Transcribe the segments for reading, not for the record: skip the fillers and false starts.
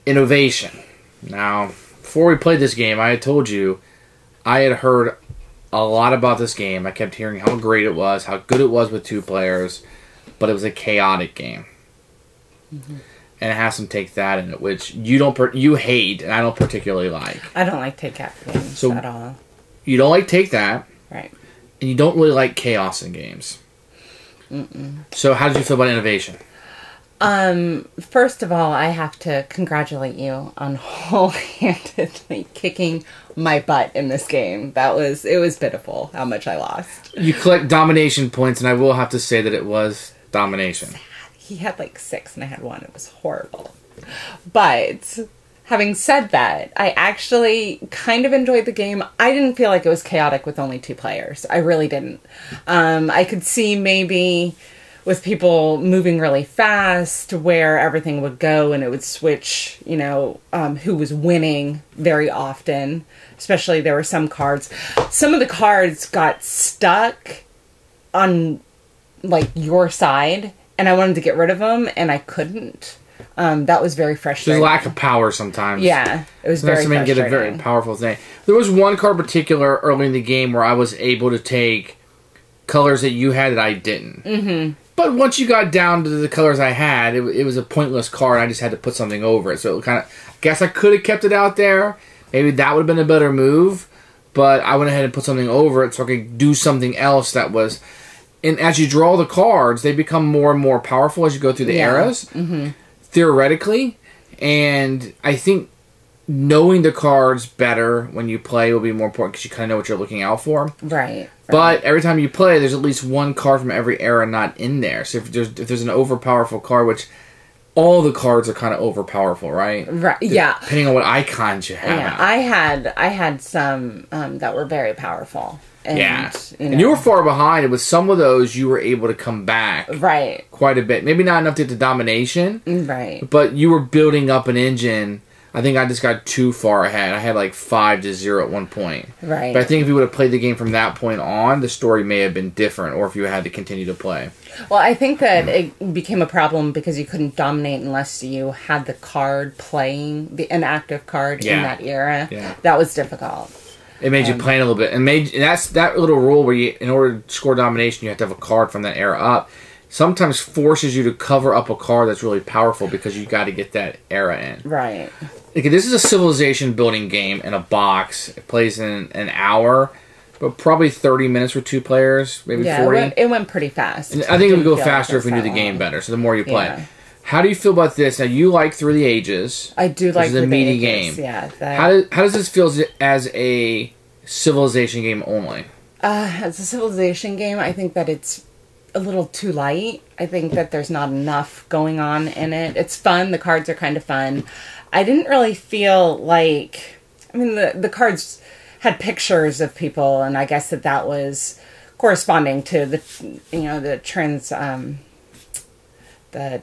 Innovation. Now, before we played this game, I had told you I had heard a lot about this game. I kept hearing how great it was, how good it was with 2 players, but it was a chaotic game. Mm-hmm. And it has some take that in it, which you hate, and I don't particularly like. I don't like take that games at all. You don't like take that, right? And you don't really like chaos in games. Mm-mm. So how did you feel about innovation? First of all, I have to congratulate you on whole-handedly kicking my butt in this game. It was pitiful how much I lost. You collect domination points, and I will have to say that it was domination. He had like 6 and I had 1. It was horrible. But having said that, I actually kind of enjoyed the game. I didn't feel like it was chaotic with only 2 players. I really didn't. I could see maybe with people moving really fast where everything would go and it would switch, who was winning very often. Especially there were some cards. Some of the cards got stuck on like your side and I wanted to get rid of them and I couldn't. That was very frustrating. There's a lack of power sometimes. Yeah, it was very frustrating. Get a very powerful thing. There was one card in particular early in the game where I was able to take colors that you had that I didn't. Mm-hmm. But once you got down to the colors I had, it was a pointless card. I just had to put something over it. So I guess I could have kept it out there. Maybe that would have been a better move. But I went ahead and put something over it so I could do something else that was... And as you draw the cards, they become more and more powerful as you go through the eras, theoretically. And I think knowing the cards better when you play will be more important because you kind of know what you're looking out for. Right. But every time you play, there's at least one card from every era not in there. So if there's an overpowerful card, which all the cards are kind of overpowerful, right? Right. Yeah. Depending on what icons you have. Yeah. I had some that were very powerful. And, and you were far behind. And with some of those, you were able to come back. Right. Quite a bit. Maybe not enough to get to domination. Right. But you were building up an engine. I think I just got too far ahead. I had like 5-0 at one point. Right. But I think if you would have played the game from that point on, the story may have been different, or if you had to continue to play. Well, I think that it became a problem because you couldn't dominate unless you had the card playing, an active card in that era. Yeah. That was difficult. It made you plan a little bit. And that's that little rule where in order to score domination, you have to have a card from that era up. Sometimes forces you to cover up a card that's really powerful because you got to get that era in. Right. Okay, this is a civilization building game in a box. It plays in an hour, but probably 30 minutes for 2 players, maybe 40. It went pretty fast. And I think it would go faster if we knew the game better, so the more you play. Yeah. How do you feel about this? Now, you like Through the Ages. I do like Through the Ages. Game. Yeah. How does this feel as a civilization game only? As a civilization game, I think that it's a little too light. I think that there's not enough going on in it. It's fun. The cards are kind of fun. I didn't really feel like... I mean, the cards had pictures of people, and I guess that was corresponding to the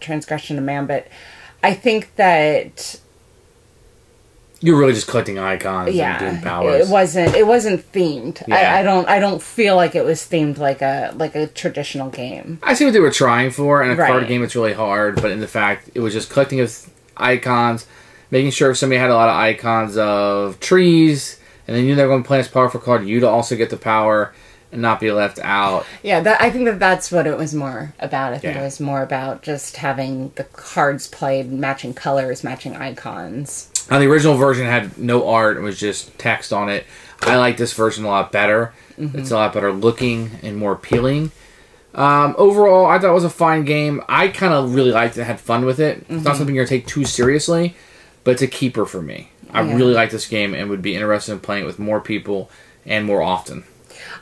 transgression of man. But I think that... You're really just collecting icons and doing powers. It wasn't themed. Yeah. I don't feel like it was themed like a traditional game. I see what they were trying for. In a card game, it's really hard. But in the fact, it was just collecting of icons, making sure if somebody had a lot of icons of trees, and then you knew they were going to play this powerful card, you to also get the power and not be left out. Yeah, I think that's what it was more about. I think it was more about just having the cards played, matching colors, matching icons. Now, the original version had no art. It was just text on it. I like this version a lot better. Mm-hmm. It's a lot better looking and more appealing. Overall, I thought it was a fine game. I kind of really liked it, had fun with it. It's not something you're going to take too seriously, but it's a keeper for me. I really like this game and would be interested in playing it with more people and more often.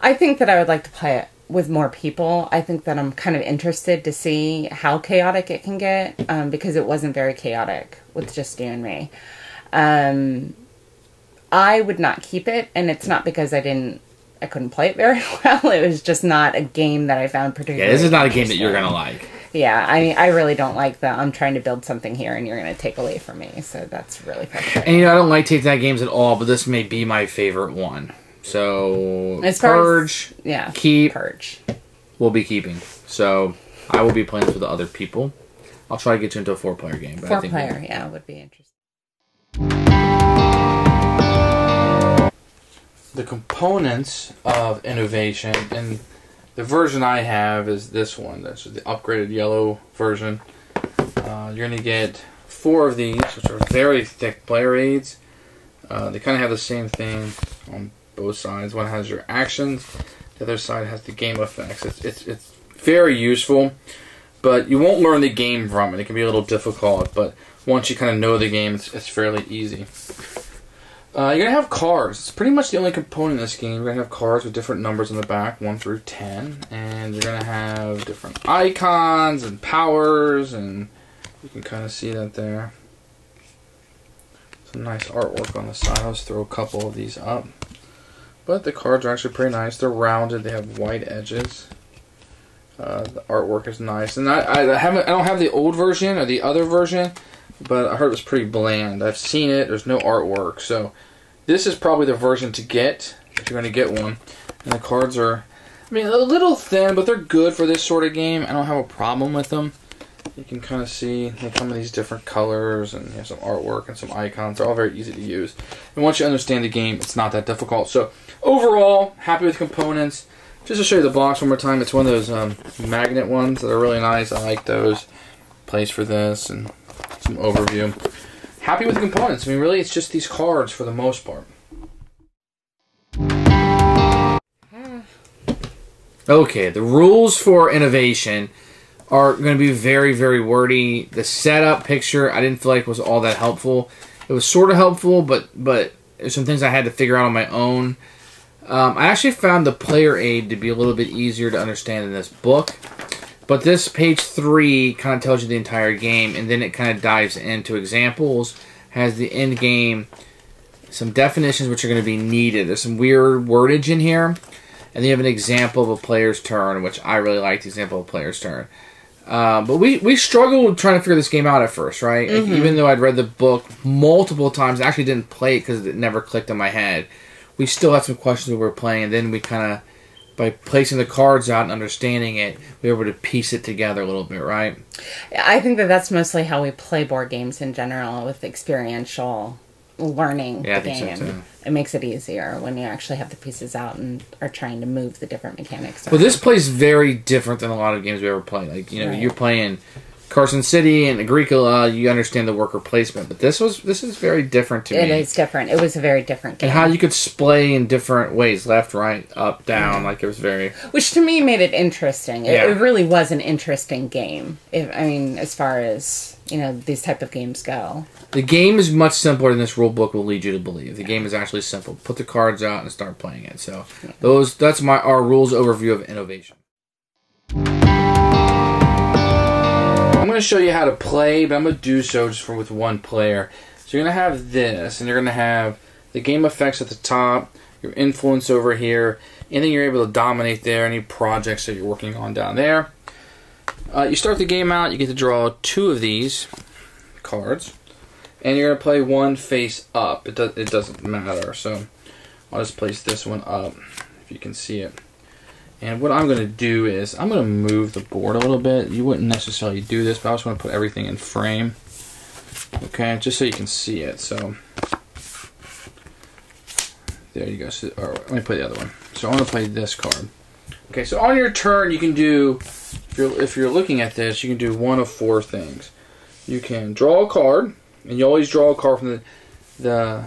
I think that I would like to play it with more people. I think that I'm kind of interested to see how chaotic it can get, because it wasn't very chaotic with just you and me. I would not keep it, and it's not because I couldn't play it very well. It was just not a game that I found particularly. Yeah, this is not a game that you're gonna like. Yeah, I mean, I really don't like I'm trying to build something here, and you're gonna take away from me. So that's really frustrating. And I don't like take that games at all, but this may be my favorite one. So Purge, keep. Purge. We'll be keeping. So I will be playing this with other people. I'll try to get you into a 4-player game. 4-player, would be interesting. the components of innovation, and the version I have is this one. That's the upgraded yellow version. You're going to get 4 of these, which are very thick player aids. They kind of have the same thing on both sides. One has your actions, the other side has the game effects. It's very useful, but you won't learn the game from it. It can be a little difficult, but once you kind of know the game, it's fairly easy. You're going to have cards. It's pretty much the only component in this game. You're going to have cards with different numbers on the back, 1 through 10. And you're going to have different icons and powers, and you can kind of see that there. Some nice artwork on the side. I'll just throw a couple of these up. But the cards are actually pretty nice. They're rounded. They have white edges. The artwork is nice. And I don't have the old version or the other version, but I heard it was pretty bland. I've seen it. There's no artwork. So this is probably the version to get if you're going to get one. And the cards are, I mean, a little thin, but they're good for this sort of game. I don't have a problem with them. You can kind of see they come in these different colors, and you have some artwork and some icons. They're all very easy to use. And once you understand the game, it's not that difficult. So overall, happy with components. Just to show you the box one more time, it's one of those magnet ones that are really nice. I like those. Place for this and some overview. Happy with the components. I mean, really, it's just these cards for the most part. Okay, the rules for innovation are going to be very, very wordy. The setup picture, I didn't feel like was all that helpful. It was sort of helpful, but there's some things I had to figure out on my own. I actually found the player aid to be a little bit easier to understand in this book. But this page 3 kind of tells you the entire game, and then it kind of dives into examples, has the end game, some definitions which are going to be needed. There's some weird wordage in here, and then you have an example of a player's turn, which I really like the example of a player's turn. But we struggled trying to figure this game out at first, right? Mm-hmm. Even though I'd read the book multiple times, I actually didn't play it because it never clicked in my head. We still had some questions we were playing, and then we kind of, by placing the cards out and understanding it, we were able to piece it together a little bit, right? I think that's mostly how we play board games in general, with experiential learning the game. So too. It makes it easier when you actually have the pieces out and are trying to move the different mechanics. Well, this plays very different than a lot of games we ever play. Like, you know, right. You're playing Carson City and Agricola, you understand the worker placement, but this is very different to me. It is different. It was a very different game. And how you could splay in different ways, left, right, up, down, like it was very... Which to me made it interesting. It really was an interesting game. As far as, these type of games go. The game is much simpler than this rule book will lead you to believe. The game is actually simple. Put the cards out and start playing it. So that's our rules overview of innovation. I'm going to show you how to play, but I'm going to do so just with one player. So you're going to have this, and you're going to have the game effects at the top, your influence over here, and then you're able to dominate there, any projects that you're working on down there. You start the game out, you get to draw 2 of these cards, and you're going to play one face up. It doesn't matter, so I'll just place this one up, if you can see it. And what I'm going to do is, I'm going to move the board a little bit. You wouldn't necessarily do this, but I just want to put everything in frame. Okay, just so you can see it. So, there you go. So, let me play the other one. So I want to play this card. Okay, so on your turn, you can do, if you're looking at this, you can do one of 4 things. You can draw a card, and you always draw a card from the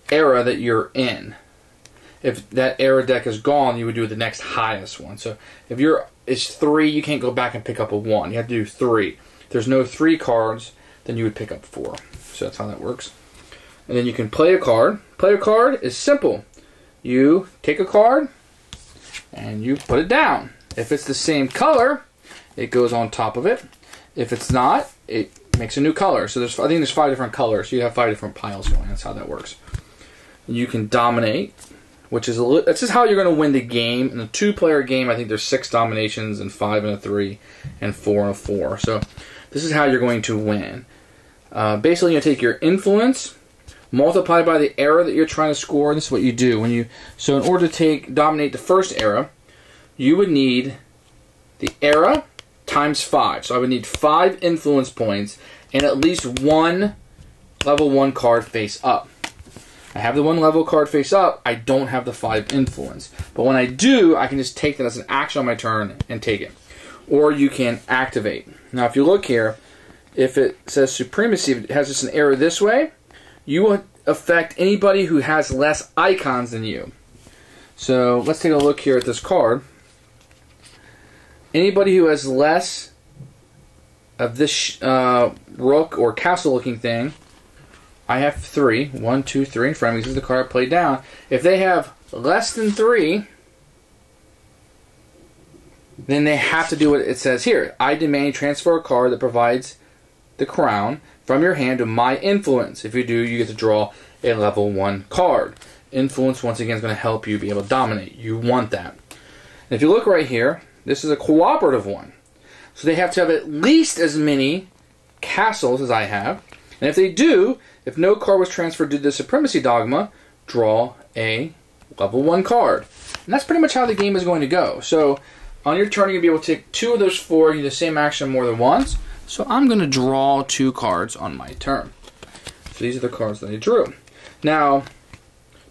era that you're in. If that era deck is gone, you would do the next highest one. So if it's 3, you can't go back and pick up a 1. You have to do 3. If there's no 3 cards, then you would pick up 4. So that's how that works. And then you can play a card. Play a card is simple. You take a card and you put it down. If it's the same color, it goes on top of it. If it's not, it makes a new color. So I think there's 5 different colors. So you have 5 different piles going. That's how that works. And you can dominate, which is that's just how you're going to win the game. In a 2-player game, I think there's 6 dominations, and 5 and a 3, and 4 and a 4. So this is how you're going to win. Basically, you take your influence, multiply by the era that you're trying to score. This is what you do So in order to dominate the first era, you would need the era times 5. So I would need 5 influence points and at least 1 level 1 card face up. I have the 1 level card face up. I don't have the 5 influence. But when I do, I can just take that as an action on my turn and take it. Or you can activate. Now, if you look here, if it says Supremacy, if it has just an arrow this way, you will affect anybody who has less icons than you. So let's take a look here at this card. Anybody who has less of this rook or castle looking thing, I have 3. 1, 2, 3 in front of me. This is the card I played down. If they have less than 3, then they have to do what it says here. I demand you transfer a card that provides the crown from your hand to my influence. If you do, you get to draw a level 1 card. Influence, once again, is going to help you be able to dominate. You want that. And if you look right here, this is a cooperative one. So they have to have at least as many castles as I have. And if they do, if no card was transferred due to the Supremacy Dogma, draw a level 1 card. And that's pretty much how the game is going to go. So on your turn, you'll be able to take 2 of those 4, do the same action more than once. So I'm going to draw 2 cards on my turn. So these are the cards that I drew. Now,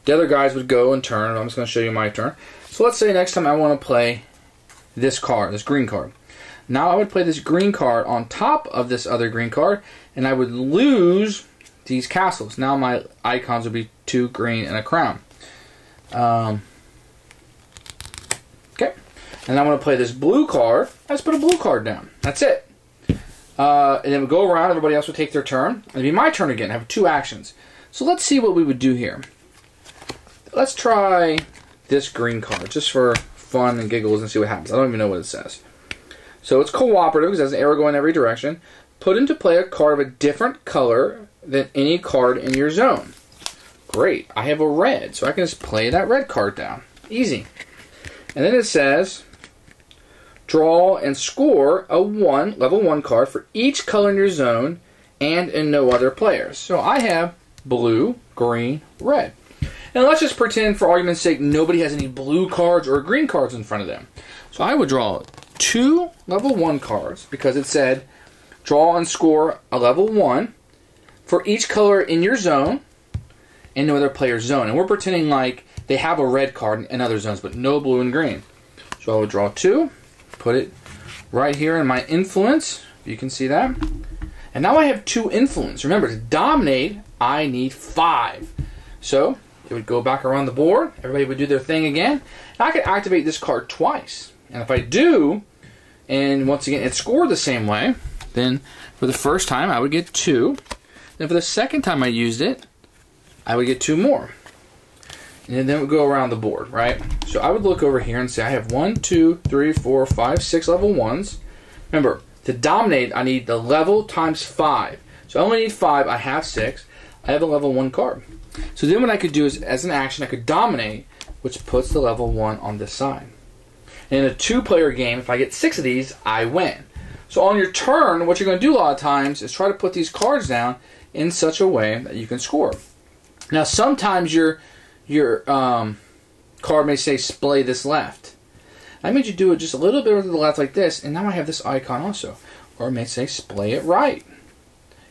the other guys would go in turn. I'm just going to show you my turn. So let's say next time I want to play this card, this green card. Now I would play this green card on top of this other green card, and I would lose these castles. Now my icons would be 2 green and a crown. Okay. And I'm going to play this blue card. I just put a blue card down. That's it. And then we go around. Everybody else would take their turn. It'd be my turn again. I have 2 actions. So let's see what we would do here. Let's try this green card just for fun and giggles and see what happens. I don't even know what it says. So it's cooperative because it has an arrow going in every direction. Put into play a card of a different color than any card in your zone. Great. I have a red, so I can just play that red card down. Easy. And then it says, draw and score a level 1 card for each color in your zone and in no other players. So I have blue, green, red. And let's just pretend, for argument's sake, nobody has any blue cards or green cards in front of them. So I would draw 2 level 1 cards because it said draw and score a level 1 for each color in your zone and no other player's zone. And we're pretending like they have a red card in other zones, but no blue and green. So I would draw 2, put it right here in my influence. You can see that. And now I have 2 influence. Remember, to dominate, I need 5. So it would go back around the board. Everybody would do their thing again. And I could activate this card twice. And if I do, and once again, it scored the same way, then for the first time, I would get 2. Then for the second time I used it, I would get 2 more. And then it would go around the board, right? So I would look over here and say, I have 1, 2, 3, 4, 5, 6 level 1s. Remember, to dominate, I need the level times 5. So I only need 5. I have 6. I have a level 1 card. So then what I could do is, as an action, I could dominate, which puts the level 1 on this side. And in a 2-player game, if I get 6 of these, I win. So on your turn, what you're going to do a lot of times is try to put these cards down in such a way that you can score. Now, sometimes your card may say, splay this left. That means you do it just a little bit to the left like this, and now I have this icon also. Or it may say, splay it right.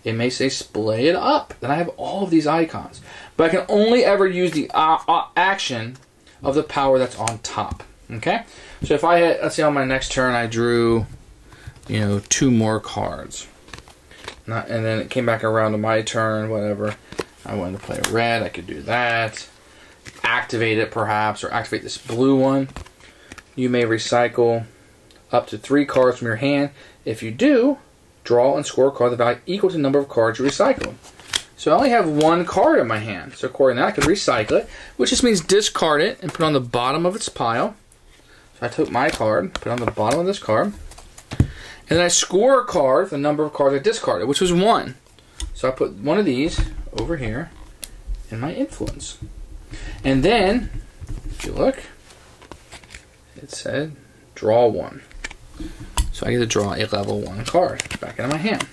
It may say, splay it up. Then I have all of these icons. But I can only ever use the action of the power that's on top. Okay? So if I had, let's say on my next turn, I drew, 2 more cards. And then it came back around to my turn, whatever. I wanted to play red, I could do that. Activate it perhaps, or activate this blue one. You may recycle up to 3 cards from your hand. If you do, draw and score a card of the value equal to the number of cards you recycle. So I only have 1 card in my hand. So according to that, I could recycle it, which just means discard it and put it on the bottom of its pile. So I took my card, put it on the bottom of this card. And then I score a card, the number of cards I discarded, which was 1. So I put one of these over here in my influence. And then, if you look, it said draw 1. So I get to draw a level 1 card back into my hand.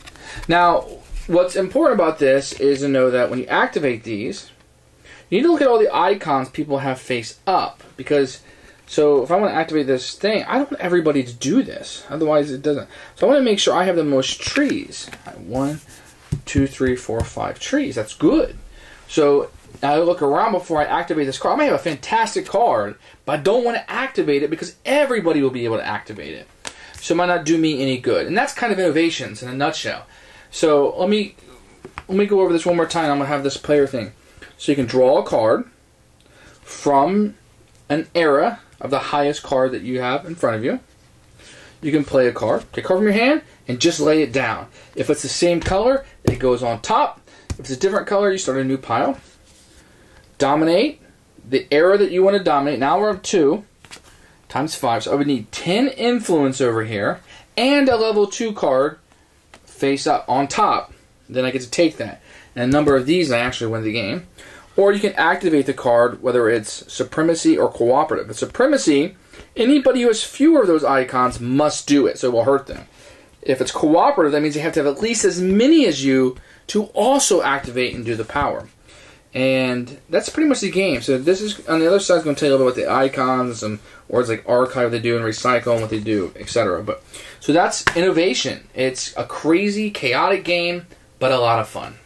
Now, what's important about this is to know that when you activate these, you need to look at all the icons people have face up. Because, so if I want to activate this thing, I don't want everybody to do this. Otherwise, it doesn't. So I want to make sure I have the most trees. 1, 2, 3, 4, 5 trees. That's good. So Now I look around before I activate this card. I may have a fantastic card, but I don't want to activate it because everybody will be able to activate it. So it might not do me any good. And that's kind of innovations in a nutshell. So let me go over this one more time. I'm going to have this player thing. So you can draw a card from an era of the highest card that you have in front of you. You can play a card. Take a card from your hand and just lay it down. If it's the same color, it goes on top. If it's a different color, you start a new pile. Dominate the era that you want to dominate. Now we're up 2 times 5. So I would need 10 influence over here and a level 2 card face up on top. Then I get to take that. And a number of these, I actually win the game. Or you can activate the card, whether it's Supremacy or Cooperative. But Supremacy, anybody who has fewer of those icons must do it, so it will hurt them. If it's Cooperative, that means they have to have at least as many as you to also activate and do the power. And that's pretty much the game. So this is, on the other side, is going to tell you a little bit about the icons and some words like archive they do and recycle and what they do, etc. But so that's innovation. It's a crazy, chaotic game, but a lot of fun.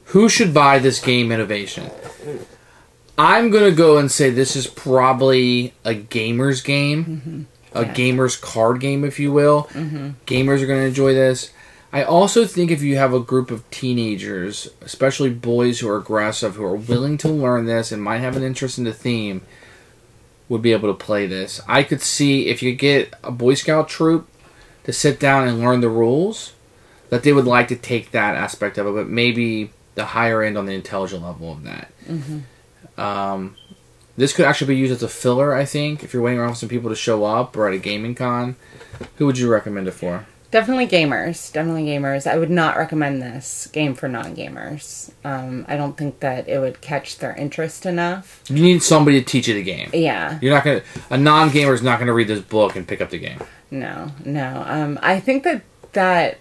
Who should buy this game, Innovation? I'm going to go and say this is probably a gamer's game. A gamer's card game, if you will. Gamers are going to enjoy this. I also think if you have a group of teenagers, especially boys who are aggressive, who are willing to learn this and might have an interest in the theme, would be able to play this. I could see if you get a Boy Scout troop to sit down and learn the rules, that they would like to take that aspect of it, but maybe the higher end on the intelligent level of that. This could actually be used as a filler, I think, if you're waiting around for some people to show up or at a gaming con. Who would you recommend it for? Definitely gamers. Definitely gamers. I would not recommend this game for non-gamers. I don't think that it would catch their interest enough. You need somebody to teach you the game. Yeah. You're not gonna. A non-gamer is not going to read this book and pick up the game. No. I think that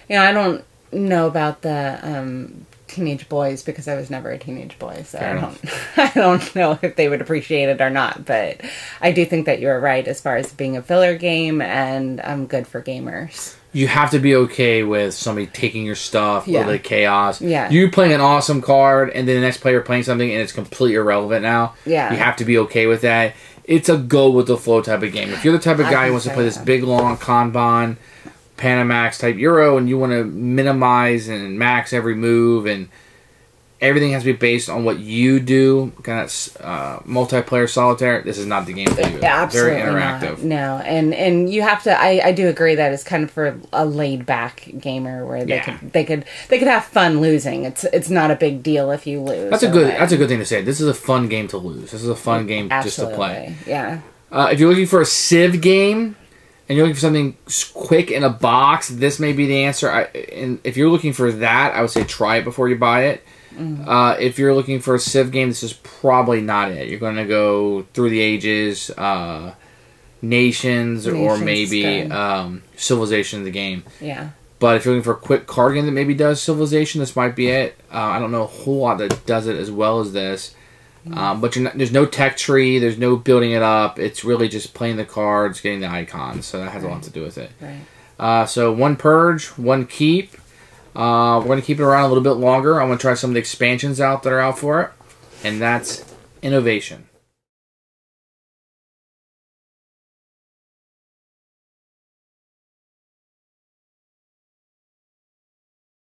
I don't know about the teenage boys because I was never a teenage boy, so I don't know if they would appreciate it or not. But I do think that you're right as far as being a filler game and good for gamers. You have to be okay with somebody taking your stuff or the chaos. Yeah. You playing an awesome card and then the next player playing something and it's completely irrelevant now. Yeah. You have to be okay with that. It's a go with the flow type of game. If you're the type of guy who wants to play this big long Kanban Panamax type Euro and you want to minimize and max every move and everything has to be based on what you do, kind of multiplayer solitaire, this is not the game for you. Yeah, absolutely very interactive. Not. No, and you have to. I do agree that it's kind of for a laid back gamer where they could have fun losing. It's not a big deal if you lose. That's a good thing to say. This is a fun game to lose. This is a fun game just to play. Yeah. If you're looking for a Civ game and you're looking for something quick in a box, this may be the answer. And if you're looking for that, I would say try it before you buy it. If you're looking for a Civ game, this is probably not it. You're going to go through the ages, nations or maybe Civilization, the game. Yeah. But if you're looking for a quick card game that maybe does Civilization, this might be it. I don't know a whole lot that does it as well as this. But there's no tech tree, there's no building it up. It's really just playing the cards, getting the icons. So that has a lot to do with it. Right. So one Purge, one Keep. We're going to keep it around a little bit longer. I'm going to try some of the expansions out that are out for it. And that's Innovation.